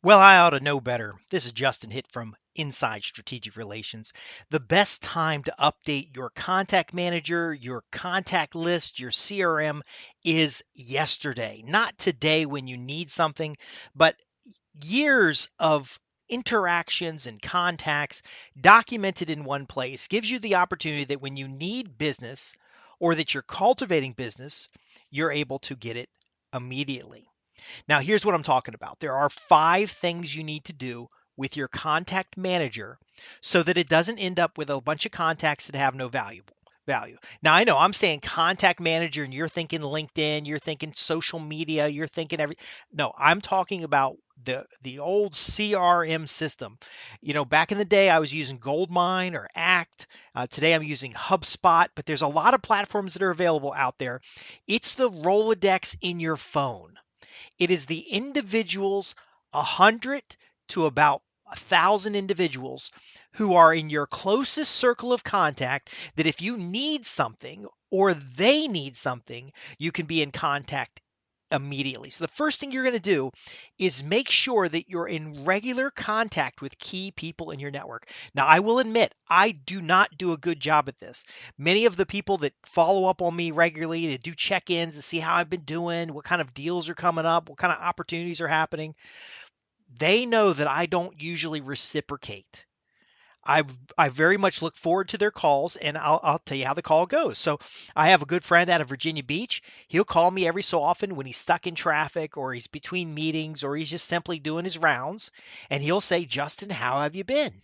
Well, I ought to know better. This is Justin Hitt from Inside Strategic Relations. The best time to update your contact manager, your contact list, your CRM is yesterday, not today when you need something, but years of interactions and contacts documented in one place gives you the opportunity that when you need business or that you're cultivating business, you're able to get it immediately. Now, here's what I'm talking about. There are 5 things you need to do with your contact manager so that it doesn't end up with a bunch of contacts that have no value. Now, I know I'm saying contact manager and you're thinking LinkedIn, you're thinking social media, you're thinking every No, I'm talking about the old CRM system. Back in the day I was using Goldmine or Act. Today I'm using HubSpot, but there's a lot of platforms that are available out there. It's the Rolodex in your phone. It is the individuals, 100 to about 1,000 individuals who are in your closest circle of contact that if you need something or they need something, you can be in contact immediately. So the first thing you're going to do is make sure that you're in regular contact with key people in your network. Now, I will admit, I do not do a good job at this. Many of the people that follow up on me regularly, they do check-ins to see how I've been doing, what kind of deals are coming up, what kind of opportunities are happening. They know that I don't usually reciprocate. I very much look forward to their calls, and I'll tell you how the call goes. So I have a good friend out of Virginia Beach. He'll call me every so often when he's stuck in traffic or he's between meetings or he's just simply doing his rounds, and he'll say, "Justin, how have you been?"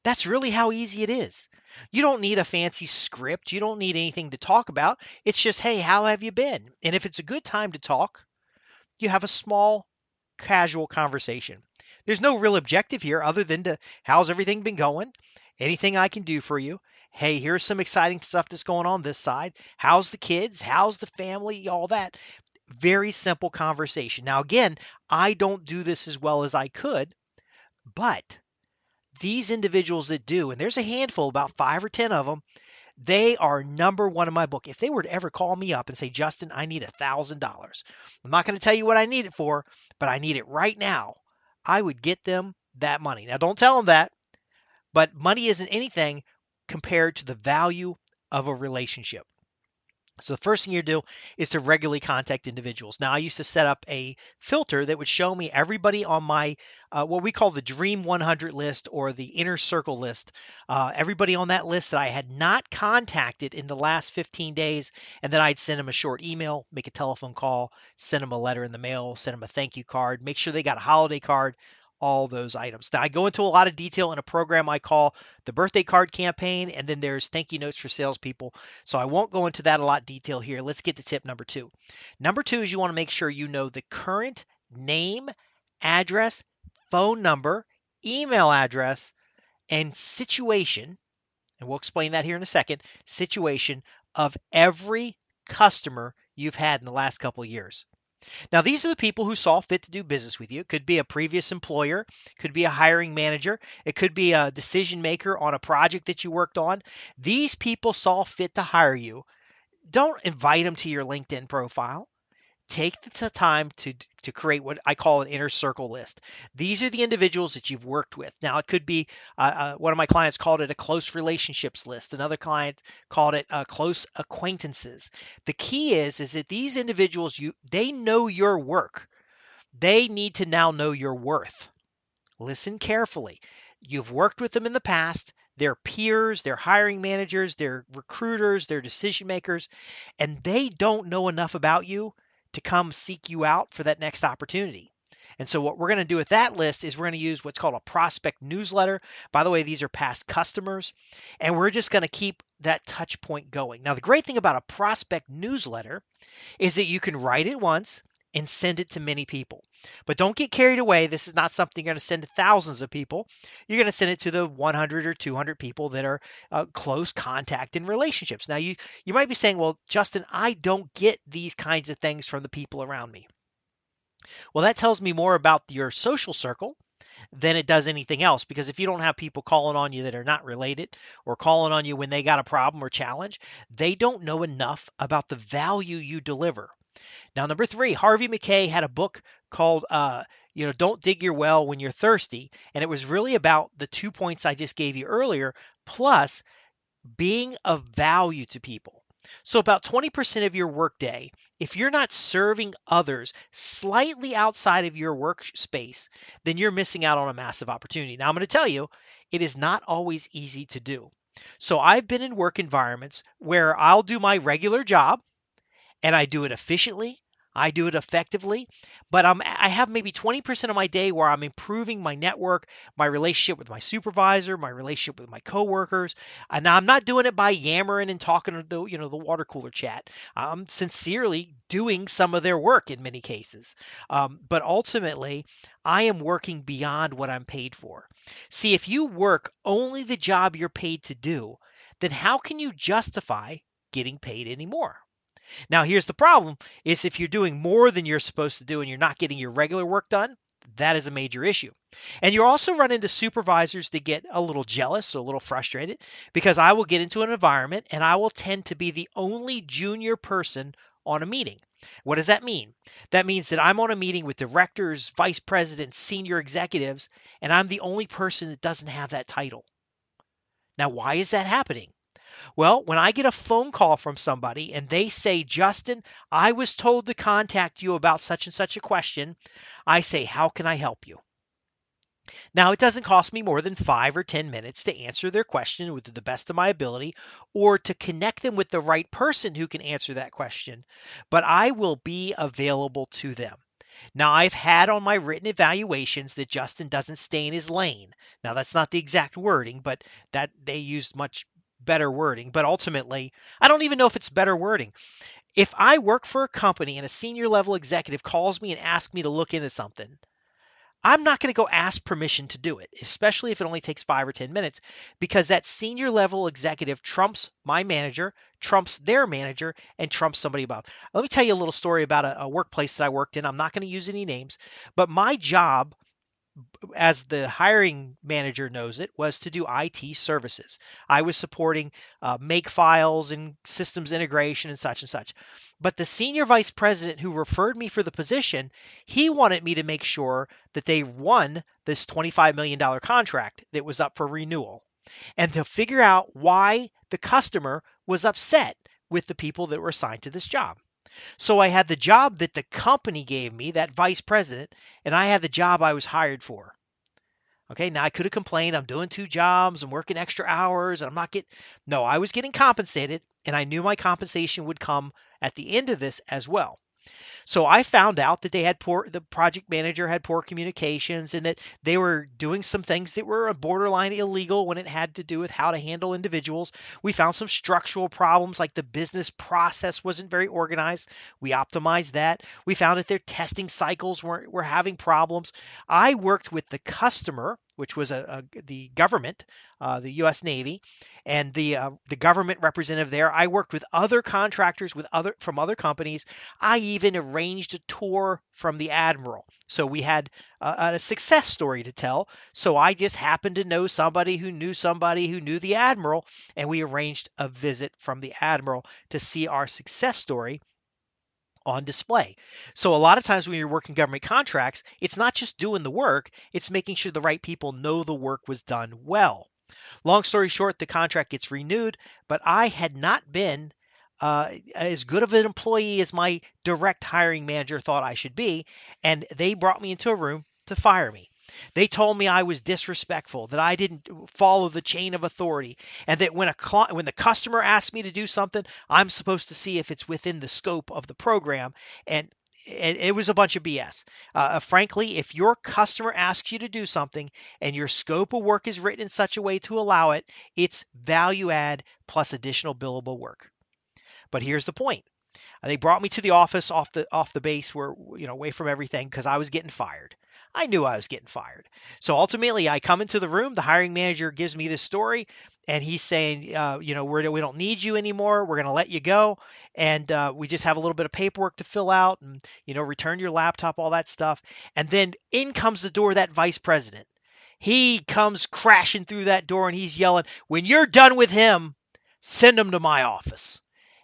That's really how easy it is. You don't need a fancy script. You don't need anything to talk about. It's just, "Hey, how have you been?" And if it's a good time to talk, you have a small casual conversation. There's no real objective here other than to, "How's everything been going? Anything I can do for you? Hey, here's some exciting stuff that's going on this side. How's the kids? How's the family?" All that. Very simple conversation. Now, again, I don't do this as well as I could, but these individuals that do, and there's a handful, about 5 or 10 of them, they are number one in my book. If they were to ever call me up and say, "Justin, I need $1,000. I'm not going to tell you what I need it for, but I need it right now," I would get them that money. Now, don't tell them that, but money isn't anything compared to the value of a relationship. So the first thing you do is to regularly contact individuals. Now, I used to set up a filter that would show me everybody on my what we call the Dream 100 list or the Inner Circle list. Everybody on that list that I had not contacted in the last 15 days, and then I'd send them a short email, make a telephone call, send them a letter in the mail, send them a thank you card, make sure they got a holiday card. All those items. Now, I go into a lot of detail in a program I call the birthday card campaign, and then there's thank you notes for salespeople. So I won't go into that a lot detail here. Let's get to tip number 2. Number 2 is you want to make sure you know the current name, address, phone number, email address, and situation, and we'll explain that here in a second, situation of every customer you've had in the last couple of years. Now, these are the people who saw fit to do business with you. It could be a previous employer, could be a hiring manager, it could be a decision maker on a project that you worked on. These people saw fit to hire you. Don't invite them to your LinkedIn profile. Take the time to create what I call an inner circle list. These are the individuals that you've worked with. Now, it could be one of my clients called it a close relationships list. Another client called it close acquaintances. The key is that these individuals, they know your work. They need to now know your worth. Listen carefully. You've worked with them in the past. They're peers, they're hiring managers, they're recruiters, they're decision makers, and they don't know enough about you to come seek you out for that next opportunity. And so what we're going to do with that list is we're going to use what's called a prospect newsletter. By the way, these are past customers, and we're just going to keep that touch point going. Now, the great thing about a prospect newsletter is that you can write it once and send it to many people. But don't get carried away. This is not something you're going to send to thousands of people. You're going to send it to the 100 or 200 people that are close contact in relationships. Now, you might be saying, "Well, Justin, I don't get these kinds of things from the people around me." Well, that tells me more about your social circle than it does anything else, because if you don't have people calling on you that are not related or calling on you when they got a problem or challenge, they don't know enough about the value you deliver. Now, number 3, Harvey Mackay had a book called Don't dig your well when you're thirsty. And it was really about the 2 points I just gave you earlier, plus being of value to people. So, about 20% of your workday, if you're not serving others slightly outside of your workspace, then you're missing out on a massive opportunity. Now, I'm going to tell you, it is not always easy to do. So, I've been in work environments where I'll do my regular job and I do it efficiently. I do it effectively, but I have maybe 20% of my day where I'm improving my network, my relationship with my supervisor, my relationship with my coworkers. And now I'm not doing it by yammering and talking to the water cooler chat. I'm sincerely doing some of their work in many cases. But ultimately, I am working beyond what I'm paid for. See, if you work only the job you're paid to do, then how can you justify getting paid anymore? Now, here's the problem is if you're doing more than you're supposed to do and you're not getting your regular work done, that is a major issue. And you also run into supervisors that get a little jealous, or a little frustrated, because I will get into an environment and I will tend to be the only junior person on a meeting. What does that mean? That means that I'm on a meeting with directors, vice presidents, senior executives, and I'm the only person that doesn't have that title. Now, why is that happening? Well, when I get a phone call from somebody and they say, Justin, I was told to contact you about such and such a question, I say, how can I help you? Now, it doesn't cost me more than 5 or 10 minutes to answer their question with the best of my ability or to connect them with the right person who can answer that question, but I will be available to them. Now, I've had on my written evaluations that Justin doesn't stay in his lane. Now, that's not the exact wording, but that they used much better wording. But ultimately, I don't even know if it's better wording. If I work for a company and a senior level executive calls me and asks me to look into something, I'm not going to go ask permission to do it, especially if it only takes 5 or 10 minutes, because that senior level executive trumps my manager, trumps their manager, and trumps somebody above. Let me tell you a little story about a workplace that I worked in. I'm not going to use any names, but my job, as the hiring manager knows it, was to do IT services. I was supporting make files and systems integration and such and such. But the senior vice president who referred me for the position, he wanted me to make sure that they won this $25 million contract that was up for renewal and to figure out why the customer was upset with the people that were assigned to this job. So I had the job that the company gave me, that vice president, and I had the job I was hired for. Okay, now I could have complained, I'm doing two jobs, I'm working extra hours, and I'm not getting. No, I was getting compensated, and I knew my compensation would come at the end of this as well. So I found out that the project manager had poor communications and that they were doing some things that were borderline illegal when it had to do with how to handle individuals. We found some structural problems like the business process wasn't very organized. We optimized that. We found that their testing cycles were having problems. I worked with the customer, which was the government, the U.S. Navy, and the government representative there. I worked with other contractors from other companies. I even arranged a tour from the admiral. So we had a success story to tell. So I just happened to know somebody who knew somebody who knew the admiral, and we arranged a visit from the admiral to see our success story on display. So a lot of times when you're working government contracts, it's not just doing the work, it's making sure the right people know the work was done well. Long story short, the contract gets renewed, but I had not been as good of an employee as my direct hiring manager thought I should be, and they brought me into a room to fire me. They told me I was disrespectful, that I didn't follow the chain of authority, and that when the customer asks me to do something, I'm supposed to see if it's within the scope of the program. And it was a bunch of BS. Frankly, if your customer asks you to do something and your scope of work is written in such a way to allow it, it's value add plus additional billable work. But here's the point. They brought me to the office off the base where, away from everything because I was getting fired. I knew I was getting fired. So ultimately, I come into the room. The hiring manager gives me this story, and he's saying, we don't need you anymore. We're going to let you go, and we just have a little bit of paperwork to fill out, and return your laptop, all that stuff. And then in comes the door that vice president. He comes crashing through that door, and he's yelling, "When you're done with him, send him to my office."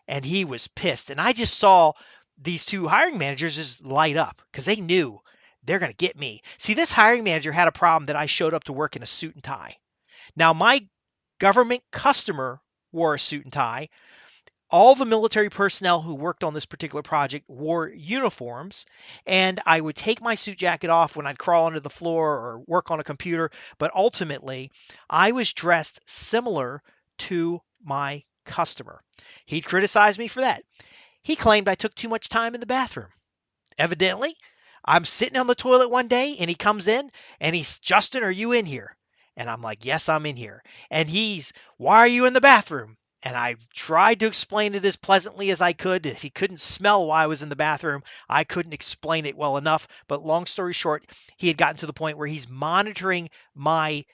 And he was pissed. And I just saw these two hiring managers just light up because they knew they're going to get me. See, this hiring manager had a problem that I showed up to work in a suit and tie. Now, my government customer wore a suit and tie. All the military personnel who worked on this particular project wore uniforms, and I would take my suit jacket off when I'd crawl onto the floor or work on a computer. But ultimately, I was dressed similar to my customer. He'd criticize me for that. He claimed I took too much time in the bathroom. Evidently, I'm sitting on the toilet one day and he comes in and he's, Justin, are you in here? And I'm like, yes, I'm in here. And he's, why are you in the bathroom? And I tried to explain it as pleasantly as I could. If he couldn't smell why I was in the bathroom, I couldn't explain it well enough. But long story short, he had gotten to the point where he's monitoring my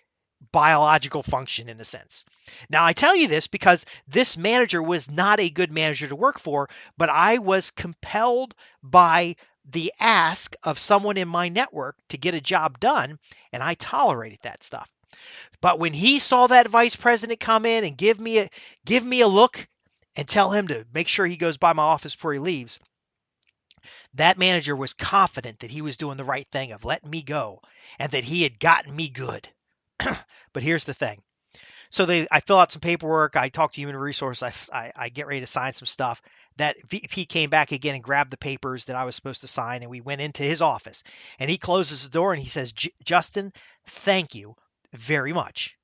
biological function in a sense. Now, I tell you this because this manager was not a good manager to work for, but I was compelled by the ask of someone in my network to get a job done, and I tolerated that stuff. But when he saw that vice president come in and give me a look and tell him to make sure he goes by my office before he leaves, that manager was confident that he was doing the right thing of letting me go and that he had gotten me good. But here's the thing. So I fill out some paperwork. I talk to human resource. I get ready to sign some stuff. That VP came back again and grabbed the papers that I was supposed to sign, and we went into his office. And he closes the door and he says, Justin, thank you very much.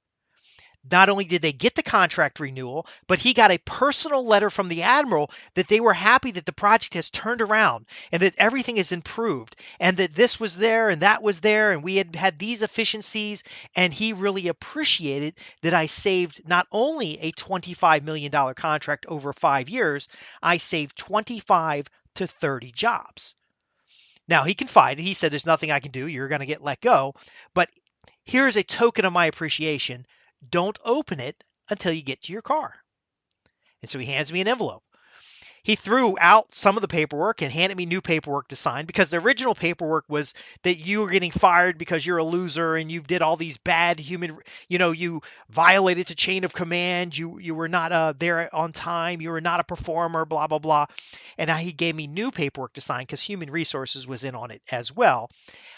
Not only did they get the contract renewal, but he got a personal letter from the admiral that they were happy that the project has turned around and that everything is improved and that this was there and that was there and we had had these efficiencies. And he really appreciated that I saved not only a $25 million contract over 5 years, I saved 25 to 30 jobs. Now, he confided, he said, there's nothing I can do. You're going to get let go. But here's a token of my appreciation. Don't open it until you get to your car. And so he hands me an envelope. He threw out some of the paperwork and handed me new paperwork to sign because the original paperwork was that you were getting fired because you're a loser and you did all these bad you violated the chain of command. You were not there on time. You were not a performer, blah, blah, blah. And now he gave me new paperwork to sign because human resources was in on it as well.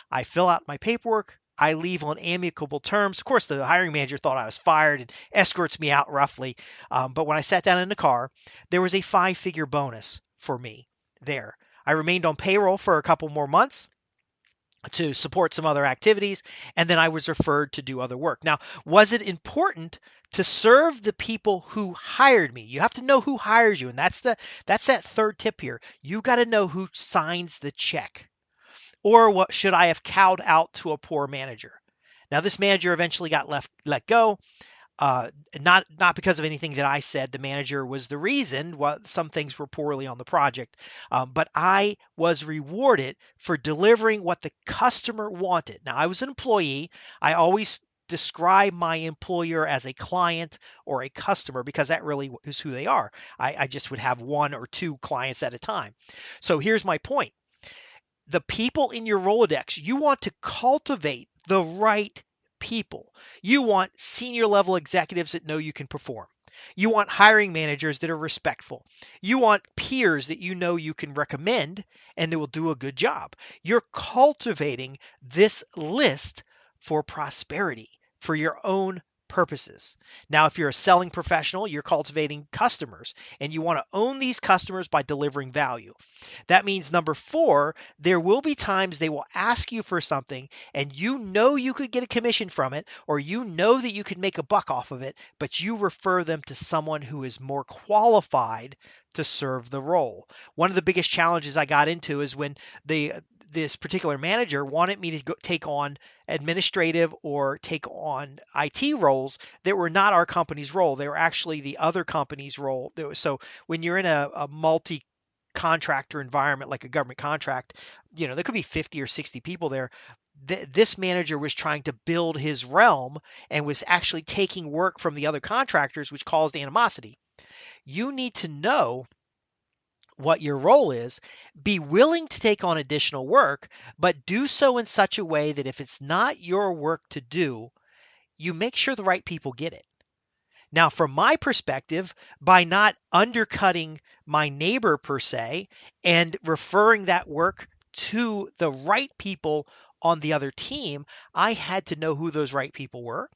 I fill out my paperwork. I leave on amicable terms. Of course, the hiring manager thought I was fired and escorts me out roughly. But when I sat down in the car, there was a 5-figure bonus for me there. I remained on payroll for a couple more months to support some other activities, and then I was referred to do other work. Now, was it important to serve the people who hired me? You have to know who hires you, and that's that third tip here. You got to know who signs the check. Or what should I have cowed out to a poor manager? Now, this manager eventually got let go, not because of anything that I said. The manager was the reason why some things were poorly on the project, but I was rewarded for delivering what the customer wanted. Now, I was an employee. I always describe my employer as a client or a customer because that really is who they are. I just would have one or two clients at a time. So here's my point. The people in your Rolodex, you want to cultivate the right people. You want senior level executives that know you can perform. You want hiring managers that are respectful. You want peers that you know you can recommend and that will do a good job. You're cultivating this list for prosperity, for your own purposes. Now, if you're a selling professional, you're cultivating customers and you want to own these customers by delivering value. That means number 4, there will be times they will ask you for something and you know you could get a commission from it or you know that you could make a buck off of it, but you refer them to someone who is more qualified to serve the role. One of the biggest challenges I got into is when this particular manager wanted me to take on administrative or take on IT roles that were not our company's role. They were actually the other company's role. So when you're in a multi-contractor environment like a government contract, there could be 50 or 60 people there. This manager was trying to build his realm and was actually taking work from the other contractors, which caused animosity. You need to know what your role is, be willing to take on additional work, but do so in such a way that if it's not your work to do, you make sure the right people get it. Now, from my perspective, by not undercutting my neighbor per se and referring that work to the right people on the other team, I had to know who those right people were.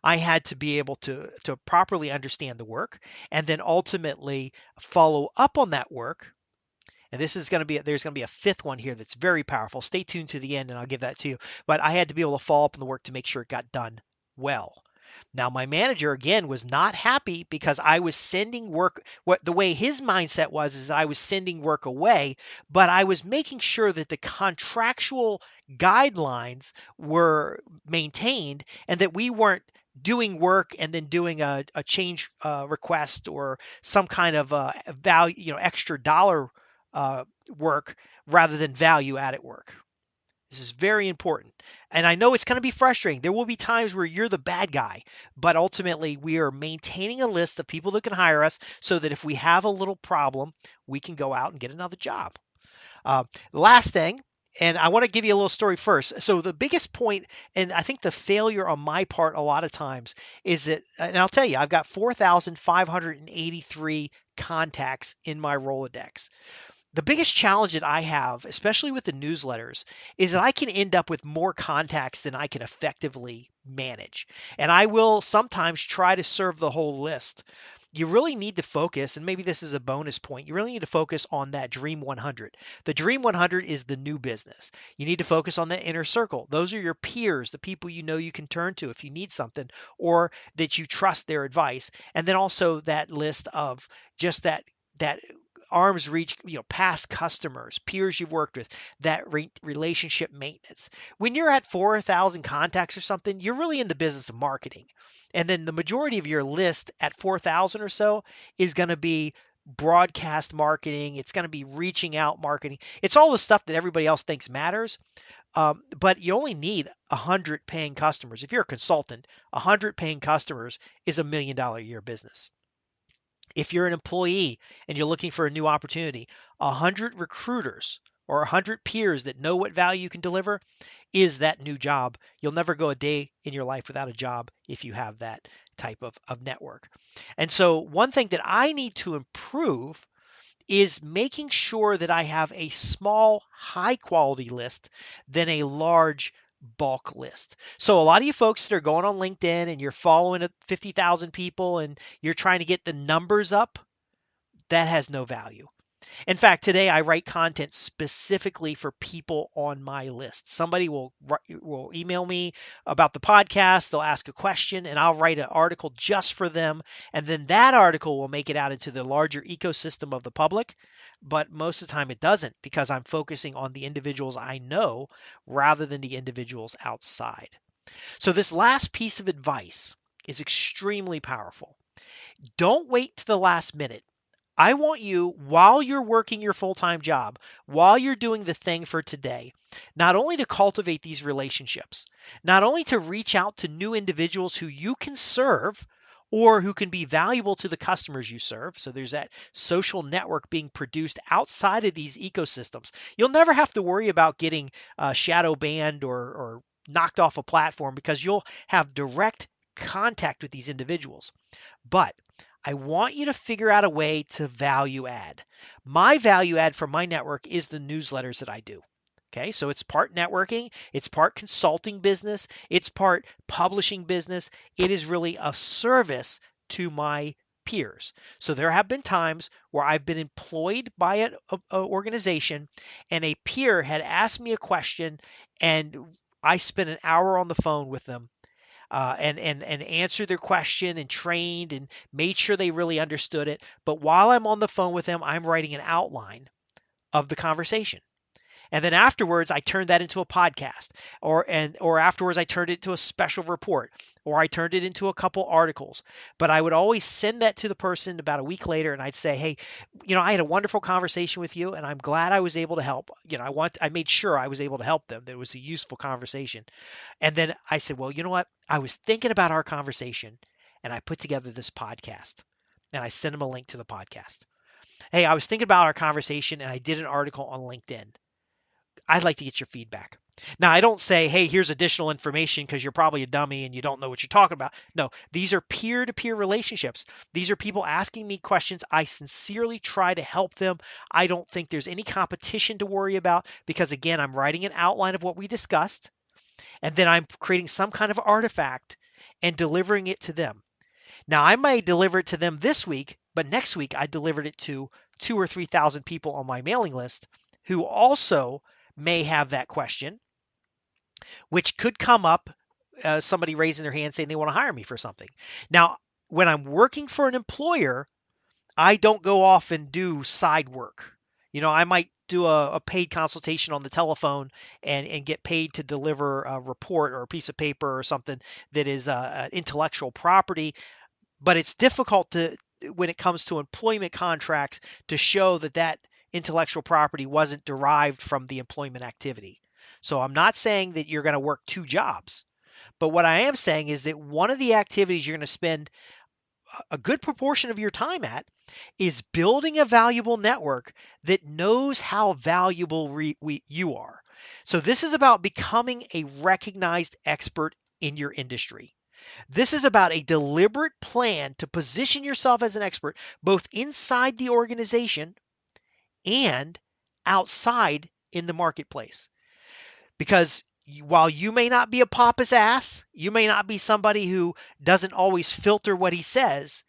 I had to be able to properly understand the work and then ultimately follow up on that work. And this is going to be there's going to be a fifth one here that's very powerful. Stay tuned to the end and I'll give that to you. But I had to be able to follow up on the work to make sure it got done well. Now my manager again was not happy because I was sending work. What the way his mindset was is that I was sending work away, but I was making sure that the contractual guidelines were maintained and that we weren't doing work and then doing a change request or some kind of value, extra dollar uh, work rather than value added work. This is very important. And I know it's going to be frustrating. There will be times where you're the bad guy, but ultimately we are maintaining a list of people that can hire us so that if we have a little problem, we can go out and get another job. Last thing, and I want to give you a little story first. So the biggest point, and I think the failure on my part a lot of times is that, and I'll tell you, I've got 4,583 contacts in my Rolodex. The biggest challenge that I have, especially with the newsletters, is that I can end up with more contacts than I can effectively manage. And I will sometimes try to serve the whole list. You really need to focus, and maybe this is a bonus point. You really need to focus on that Dream 100. The Dream 100 is the new business. You need to focus on the inner circle. Those are your peers, the people you know you can turn to if you need something or that you trust their advice. And then also that list of just that arms reach, past customers, peers you've worked with, that relationship maintenance. When you're at 4,000 contacts or something, you're really in the business of marketing. And then the majority of your list at 4,000 or so is going to be broadcast marketing. It's going to be reaching out marketing. It's all the stuff that everybody else thinks matters. But you only need 100 paying customers. If you're a consultant, 100 paying customers is $1 million a year business. If you're an employee and you're looking for a new opportunity, 100 recruiters or 100 peers that know what value you can deliver is that new job. You'll never go a day in your life without a job if you have that type of network. And so, one thing that I need to improve is making sure that I have a small, high quality list than a large bulk list. So a lot of you folks that are going on LinkedIn and you're following 50,000 people and you're trying to get the numbers up, that has no value. In fact, today I write content specifically for people on my list. Somebody will email me about the podcast, they'll ask a question, and I'll write an article just for them. And then that article will make it out into the larger ecosystem of the public. But most of the time it doesn't because I'm focusing on the individuals I know rather than the individuals outside. So this last piece of advice is extremely powerful. Don't wait to the last minute. I want you, while you're working your full time job, while you're doing the thing for today, not only to cultivate these relationships, not only to reach out to new individuals who you can serve or who can be valuable to the customers you serve. So there's that social network being produced outside of these ecosystems. You'll never have to worry about getting shadow banned or knocked off a platform because you'll have direct contact with these individuals. But I want you to figure out a way to value add. My value add for my network is the newsletters that I do. Okay, so it's part networking, it's part consulting business, it's part publishing business. It is really a service to my peers. So there have been times where I've been employed by an organization and a peer had asked me a question and I spent an hour on the phone with them and answered their question and trained and made sure they really understood it. But while I'm on the phone with them, I'm writing an outline of the conversation. And then afterwards, I turned that into a podcast, or afterwards, I turned it into a special report, or I turned it into a couple articles. But I would always send that to the person about a week later, and I'd say, "Hey, I had a wonderful conversation with you, and I'm glad I was able to help. I made sure I was able to help them. That it was a useful conversation." And then I said, "Well, you know what? I was thinking about our conversation, and I put together this podcast." And I sent them a link to the podcast. "Hey, I was thinking about our conversation, and I did an article on LinkedIn. I'd like to get your feedback." Now, I don't say, hey, here's additional information because you're probably a dummy and you don't know what you're talking about. No, these are peer to peer relationships. These are people asking me questions. I sincerely try to help them. I don't think there's any competition to worry about because, again, I'm writing an outline of what we discussed and then I'm creating some kind of artifact and delivering it to them. Now, I might deliver it to them this week, but next week I delivered it to 2 or 3 thousand people on my mailing list who also may have that question, which could come up, somebody raising their hand saying they want to hire me for something. Now, when I'm working for an employer, I don't go off and do side work. I might do a paid consultation on the telephone and get paid to deliver a report or a piece of paper or something that is intellectual property. But it's difficult to, when it comes to employment contracts, to show that that intellectual property wasn't derived from the employment activity. So I'm not saying that you're going to work two jobs. But what I am saying is that one of the activities you're going to spend a good proportion of your time at is building a valuable network that knows how valuable you are. So this is about becoming a recognized expert in your industry. This is about a deliberate plan to position yourself as an expert both inside the organization and outside in the marketplace. Because while you may not be a pompous ass, you may not be somebody who doesn't always filter what he says,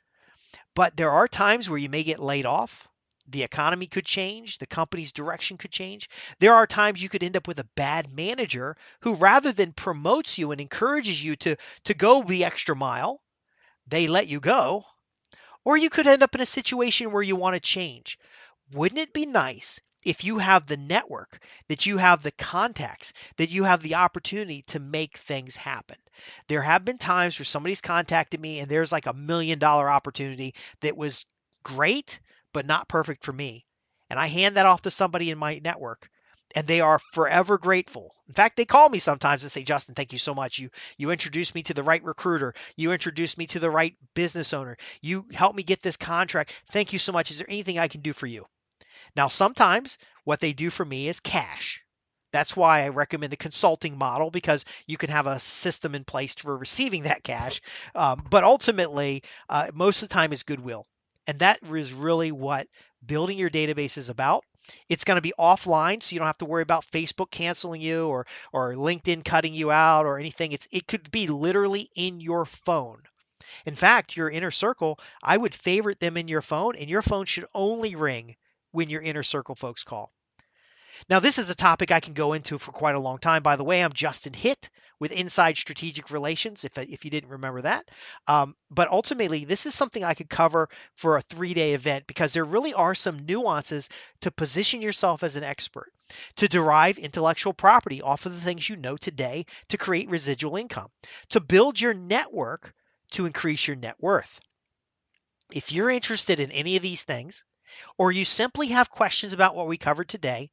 but there are times where you may get laid off. The economy could change. The company's direction could change. There are times you could end up with a bad manager who, rather than promotes you and encourages you to go the extra mile, they let you go. Or you could end up in a situation where you want to change. Wouldn't it be nice if you have the network, that you have the contacts, that you have the opportunity to make things happen? There have been times where somebody's contacted me and there's like $1 million opportunity that was great, but not perfect for me. And I hand that off to somebody in my network and they are forever grateful. In fact, they call me sometimes and say, Justin, thank you so much. You introduced me to the right recruiter. You introduced me to the right business owner. You helped me get this contract. Thank you so much. Is there anything I can do for you? Now, sometimes what they do for me is cash. That's why I recommend the consulting model, because you can have a system in place for receiving that cash. But ultimately, most of the time, it's goodwill. And that is really what building your database is about. It's going to be offline, so you don't have to worry about Facebook canceling you or LinkedIn cutting you out or anything. It could be literally in your phone. In fact, your inner circle, I would favorite them in your phone, and your phone should only ring when your inner circle folks call. Now, this is a topic I can go into for quite a long time. By the way, I'm Justin Hitt with Inside Strategic Relations, if you didn't remember that. But ultimately, this is something I could cover for a 3-day event because there really are some nuances to position yourself as an expert, to derive intellectual property off of the things you know today, to create residual income, to build your network, to increase your net worth. If you're interested in any of these things, or you simply have questions about what we covered today,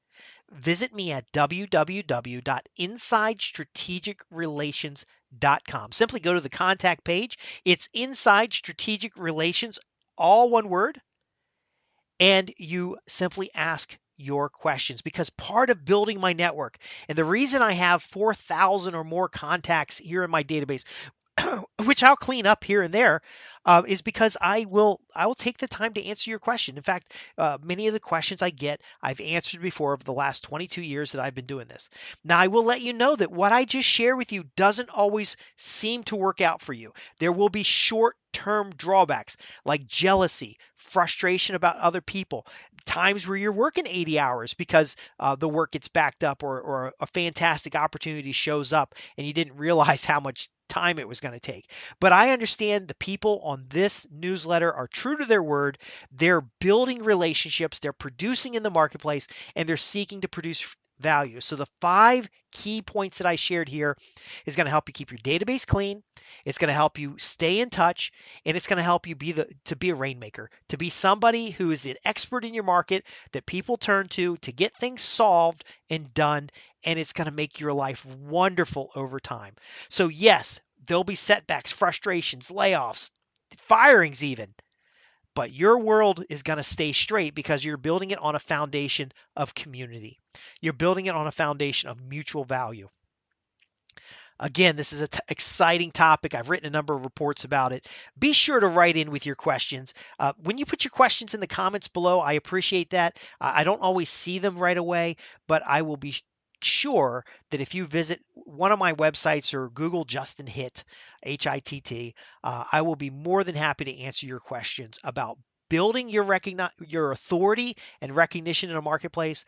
visit me at www.insidestrategicrelations.com. Simply go to the contact page. It's Inside Strategic Relations, all one word, and you simply ask your questions, because part of building my network, and the reason I have 4,000 or more contacts here in my database, which I'll clean up here and there, is because I will take the time to answer your question. In fact, many of the questions I get, I've answered before over the last 22 years that I've been doing this. Now, I will let you know that what I just share with you doesn't always seem to work out for you. There will be short-term drawbacks like jealousy, frustration about other people, times where you're working 80 hours because the work gets backed up, or a fantastic opportunity shows up and you didn't realize how much time it was going to take. But I understand the people on this newsletter are true to their word. They're building relationships, they're producing in the marketplace, and they're seeking to produce value. So the 5 key points that I shared here is going to help you keep your database clean. It's going to help you stay in touch, and it's going to help you to be a rainmaker, to be somebody who is an expert in your market that people turn to get things solved and done, and it's going to make your life wonderful over time. So yes, there'll be setbacks, frustrations, layoffs, firings even. but your world is going to stay straight because you're building it on a foundation of community. You're building it on a foundation of mutual value. Again, this is an exciting topic. I've written a number of reports about it. Be sure to write in with your questions. When you put your questions in the comments below, I appreciate that. I don't always see them right away, but I will be sure that if you visit one of my websites or Google Justin Hitt, Hitt, I will be more than happy to answer your questions about building your authority and recognition in a marketplace,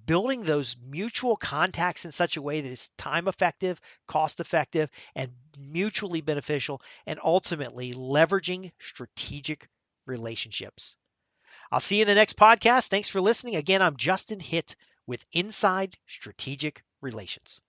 building those mutual contacts in such a way that it's time effective, cost effective, and mutually beneficial, and ultimately leveraging strategic relationships. I'll see you in the next podcast. Thanks for listening. Again, I'm Justin Hitt with Inside Strategic Relations.